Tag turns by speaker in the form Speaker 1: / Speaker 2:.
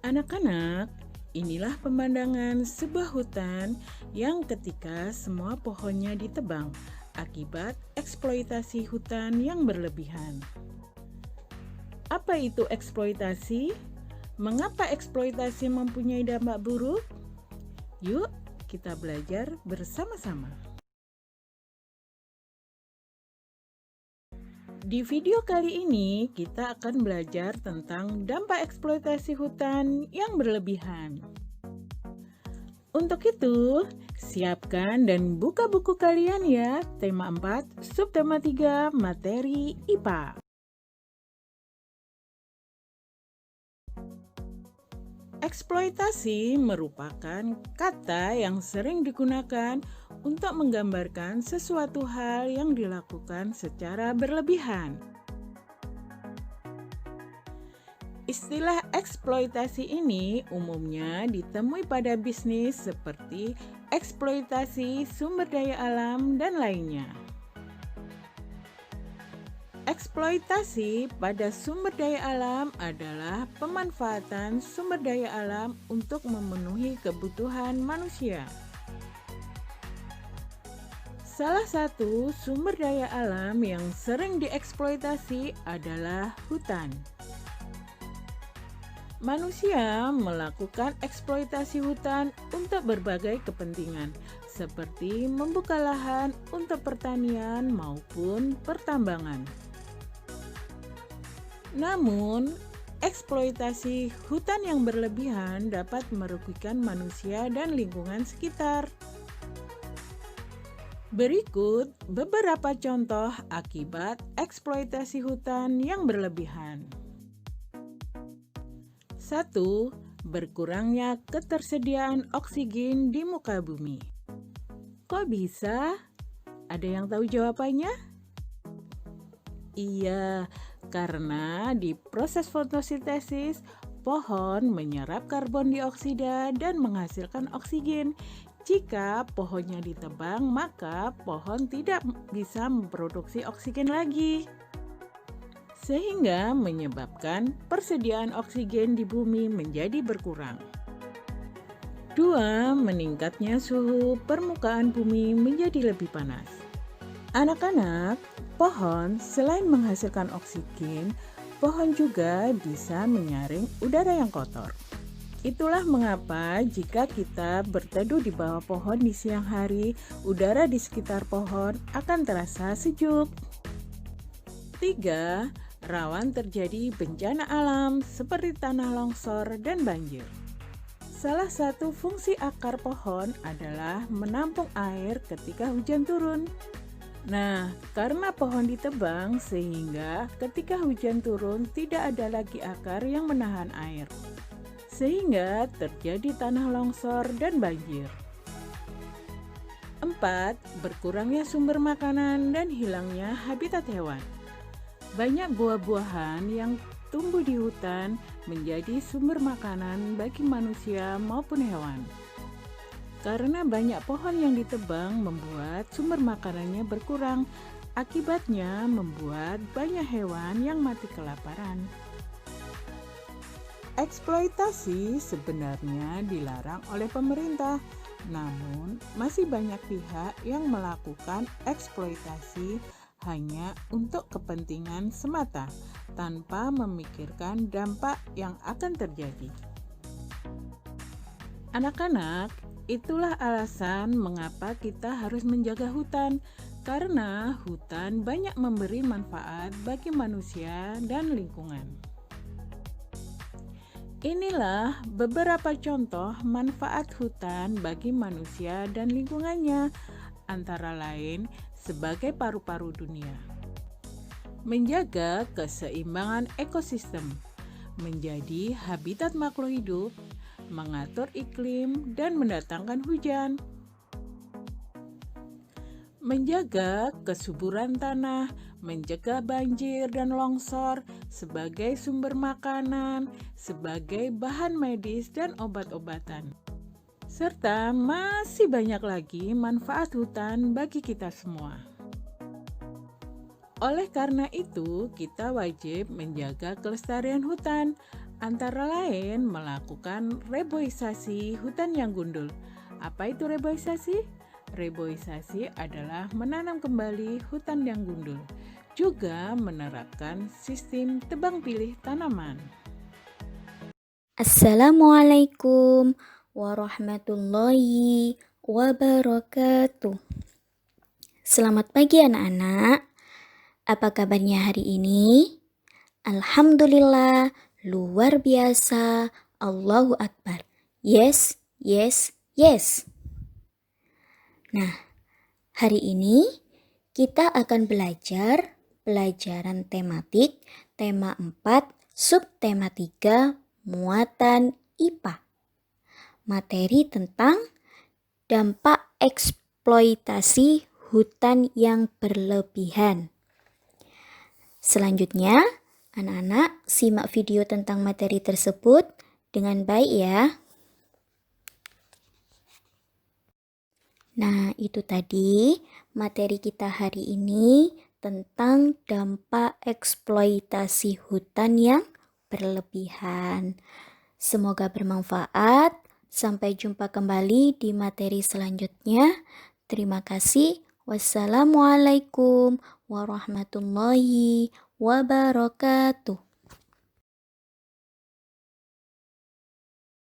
Speaker 1: Anak-anak, inilah pemandangan sebuah hutan yang ketika semua pohonnya ditebang akibat eksploitasi hutan yang berlebihan. Apa itu eksploitasi? Mengapa eksploitasi mempunyai dampak buruk? Yuk, kita belajar bersama-sama. Di video kali ini, kita akan belajar tentang dampak eksploitasi hutan yang berlebihan. Untuk itu, siapkan dan buka buku kalian ya. Tema 4, subtema 3, materi IPA. Eksploitasi merupakan kata yang sering digunakan untuk menggambarkan sesuatu hal yang dilakukan secara berlebihan. Istilah eksploitasi ini umumnya ditemui pada bisnis seperti eksploitasi sumber daya alam dan lainnya. Eksploitasi pada sumber daya alam adalah pemanfaatan sumber daya alam untuk memenuhi kebutuhan manusia. Salah satu sumber daya alam yang sering dieksploitasi adalah hutan. Manusia melakukan eksploitasi hutan untuk berbagai kepentingan, seperti membuka lahan untuk pertanian maupun pertambangan. Namun, eksploitasi hutan yang berlebihan dapat merugikan manusia dan lingkungan sekitar. Berikut beberapa contoh akibat eksploitasi hutan yang berlebihan. 1. Berkurangnya ketersediaan oksigen di muka bumi. Kok bisa? Ada yang tahu jawabannya? Iya, karena di proses fotosintesis, pohon menyerap karbon dioksida dan menghasilkan oksigen. Jika pohonnya ditebang, maka pohon tidak bisa memproduksi oksigen lagi, sehingga menyebabkan persediaan oksigen di bumi menjadi berkurang. 2. Meningkatnya suhu permukaan bumi menjadi lebih panas. Anak-anak, pohon selain menghasilkan oksigen, pohon juga bisa menyaring udara yang kotor. Itulah mengapa jika kita berteduh di bawah pohon di siang hari, udara di sekitar pohon akan terasa sejuk. 3. Rawan terjadi bencana alam seperti tanah longsor dan banjir. Salah satu fungsi akar pohon adalah menampung air ketika hujan turun. Nah, karena pohon ditebang sehingga ketika hujan turun tidak ada lagi akar yang menahan air, sehingga terjadi tanah longsor dan banjir. 4. Berkurangnya sumber makanan dan hilangnya habitat hewan. Banyak buah-buahan yang tumbuh di hutan menjadi sumber makanan bagi manusia maupun hewan. Karena banyak pohon yang ditebang membuat sumber makanannya berkurang, akibatnya membuat banyak hewan yang mati kelaparan. Eksploitasi sebenarnya dilarang oleh pemerintah, namun masih banyak pihak yang melakukan eksploitasi hanya untuk kepentingan semata, tanpa memikirkan dampak yang akan terjadi. Anak-anak, itulah alasan mengapa kita harus menjaga hutan, karena hutan banyak memberi manfaat bagi manusia dan lingkungan. Inilah beberapa contoh manfaat hutan bagi manusia dan lingkungannya, antara lain sebagai paru-paru dunia. Menjaga keseimbangan ekosistem, menjadi habitat makhluk hidup, mengatur iklim dan mendatangkan hujan. Menjaga kesuburan tanah, mencegah banjir dan longsor sebagai sumber makanan, sebagai bahan medis dan obat-obatan. Serta masih banyak lagi manfaat hutan bagi kita semua. Oleh karena itu, kita wajib menjaga kelestarian hutan Antara lain melakukan reboisasi hutan yang gundul. Apa itu reboisasi? Reboisasi adalah menanam kembali hutan yang gundul. Juga menerapkan sistem tebang pilih tanaman.
Speaker 2: Assalamualaikum warahmatullahi wabarakatuh. Selamat pagi anak-anak. Apa kabarnya hari ini? Alhamdulillah, luar biasa. Allahu Akbar. Yes, yes, yes. Nah, hari ini kita akan belajar pelajaran tematik tema 4, subtema 3, muatan IPA. Materi tentang dampak eksploitasi hutan yang berlebihan. Selanjutnya, anak-anak simak video tentang materi tersebut dengan baik ya. Nah, itu tadi materi kita hari ini tentang dampak eksploitasi hutan yang berlebihan. Semoga bermanfaat. Sampai jumpa kembali di materi selanjutnya. Terima kasih. Wassalamualaikum warahmatullahi wabarakatuh.